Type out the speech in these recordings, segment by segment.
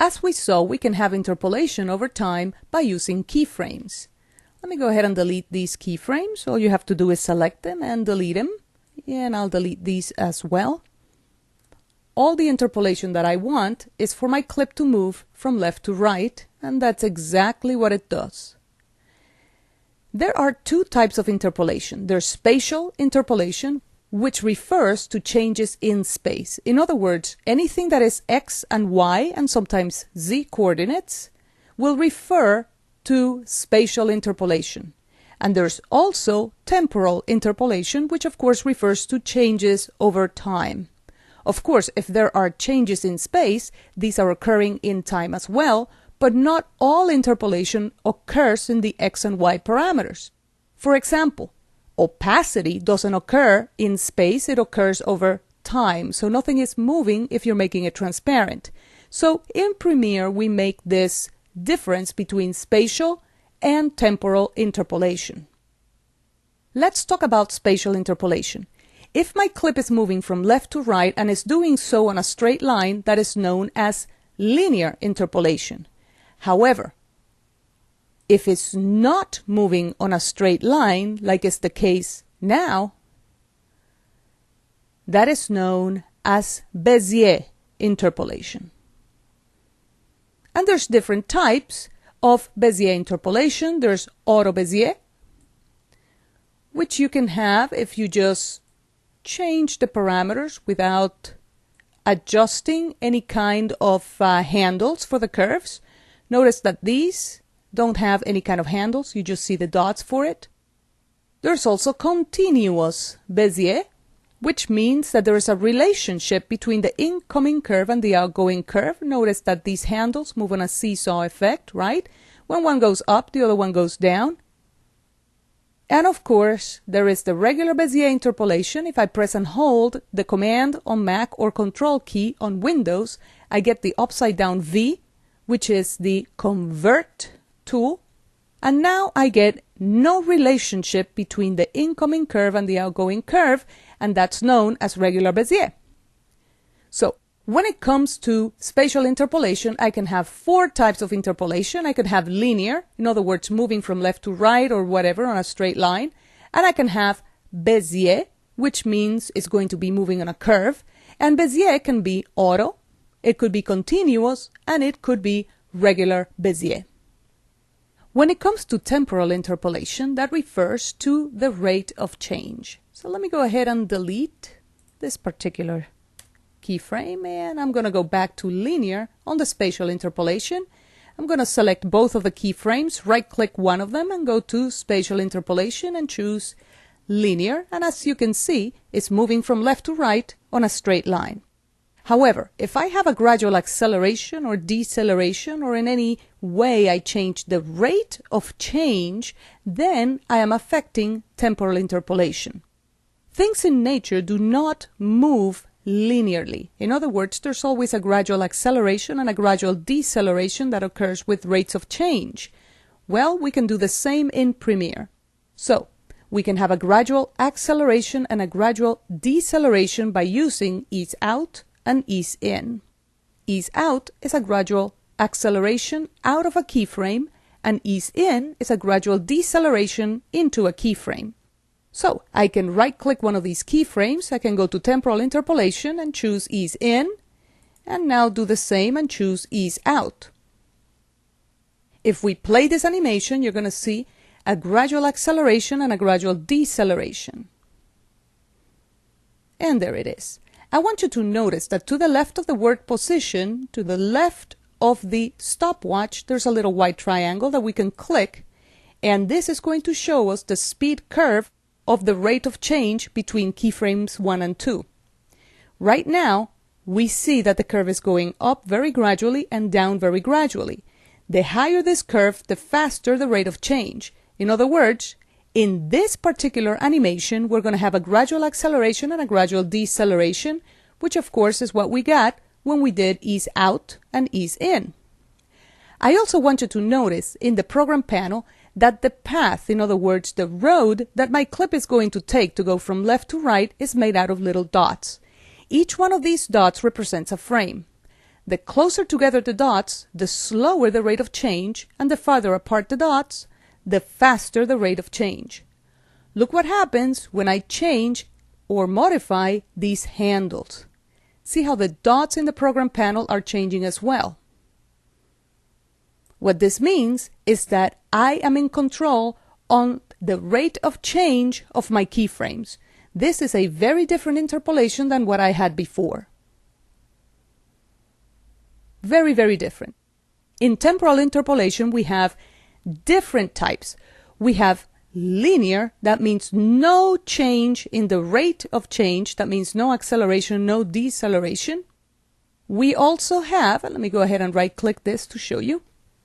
As we saw, we can have interpolation over time by using keyframes. Let me go ahead and delete these keyframes. All you have to do is select them and delete them. And I'll delete these as well. All the interpolation that I want is for my clip to move from left to right, and that's exactly what it does. There are two types of interpolation. There's spatial interpolation, which refers to changes in space. In other words, anything that is x and y and sometimes z coordinates will refer to spatial interpolation. And there's also temporal interpolation, which of course refers to changes over time. Of course, if there are changes in space, these are occurring in time as well, but not all interpolation occurs in the x and y parameters. For example, opacity doesn't occur in space, it occurs over time, so nothing is moving if you're making it transparent. So in Premiere, we make this difference between spatial and temporal interpolation. Let's talk about spatial interpolation. If my clip is moving from left to right and is doing so on a straight line, that is known as linear interpolation. However, if it's not moving on a straight line, like is the case now, that is known as Bezier interpolation. And there's different types of Bezier interpolation. There's auto Bezier, which you can have if you just change the parameters without adjusting any kind of handles for the curves. Notice that these don't have any kind of handles, you just see the dots for it. There's also continuous Bezier, which means that there is a relationship between the incoming curve and the outgoing curve. Notice that these handles move on a seesaw effect, right? When one goes up, the other one goes down. And of course, there is the regular Bezier interpolation. If I press and hold the Command on Mac or Control key on Windows, I get the upside down V, which is the convert tool. And now I get no relationship between the incoming curve and the outgoing curve, and that's known as regular Bezier. So when it comes to spatial interpolation, I can have four types of interpolation. I can have linear, in other words, moving from left to right or whatever on a straight line. And I can have Bezier, which means it's going to be moving on a curve. And Bezier can be auto, it could be continuous, and it could be regular Bezier. When it comes to temporal interpolation, that refers to the rate of change. So let me go ahead and delete this particular keyframe, and I'm going to go back to linear on the spatial interpolation. I'm going to select both of the keyframes, right-click one of them and go to spatial interpolation and choose linear. And as you can see, it's moving from left to right on a straight line. However, if I have a gradual acceleration or deceleration, or in any way I change the rate of change, then I am affecting temporal interpolation. Things in nature do not move linearly. In other words, there's always a gradual acceleration and a gradual deceleration that occurs with rates of change. Well, we can do the same in Premiere. So, we can have a gradual acceleration and a gradual deceleration by using ease out and ease in. Ease out is a gradual acceleration out of a keyframe, and ease in is a gradual deceleration into a keyframe. So I can right-click one of these keyframes, I can go to temporal interpolation and choose ease in, and now do the same and choose ease out. If we play this animation, you're going to see a gradual acceleration and a gradual deceleration. And there it is. I want you to notice that to the left of the word position, to the left of the stopwatch, there's a little white triangle that we can click, and this is going to show us the speed curve of the rate of change between keyframes 1 and 2. Right now, we see that the curve is going up very gradually and down very gradually. The higher this curve, the faster the rate of change. In other words, in this particular animation, we're going to have a gradual acceleration and a gradual deceleration, which of course is what we got when we did ease out and ease in. I also want you to notice in the program panel that the path, in other words, the road that my clip is going to take to go from left to right, is made out of little dots. Each one of these dots represents a frame. The closer together the dots, the slower the rate of change, and the farther apart the dots, the faster the rate of change. Look what happens when I change or modify these handles. See how the dots in the program panel are changing as well. What this means is that I am in control on the rate of change of my keyframes. This is a very different interpolation than what I had before. Very, very different. In temporal interpolation, we have different types. We have linear, that means no change in the rate of change, that means no acceleration, no deceleration. We also have, let me go ahead and right click this to show you,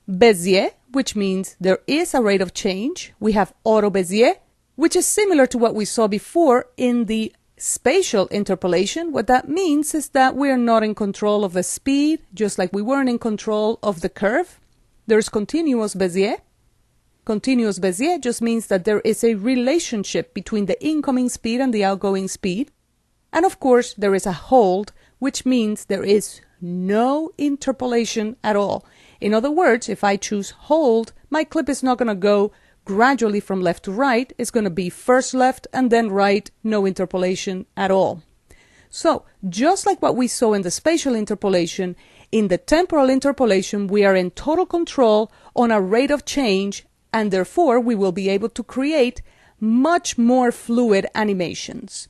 Bezier, which means there is a rate of change. We have auto Bezier, which is similar to what we saw before in the spatial interpolation. What that means is that we're not in control of the speed, just like we weren't in control of the curve. There's continuous Bezier. Continuous Bezier just means that there is a relationship between the incoming speed and the outgoing speed. And of course, there is a hold, which means there is no interpolation at all. In other words, if I choose hold, my clip is not going to go gradually from left to right. It's going to be first left and then right, no interpolation at all. So, just like what we saw in the spatial interpolation, in the temporal interpolation, we are in total control on our rate of change, and therefore we will be able to create much more fluid animations.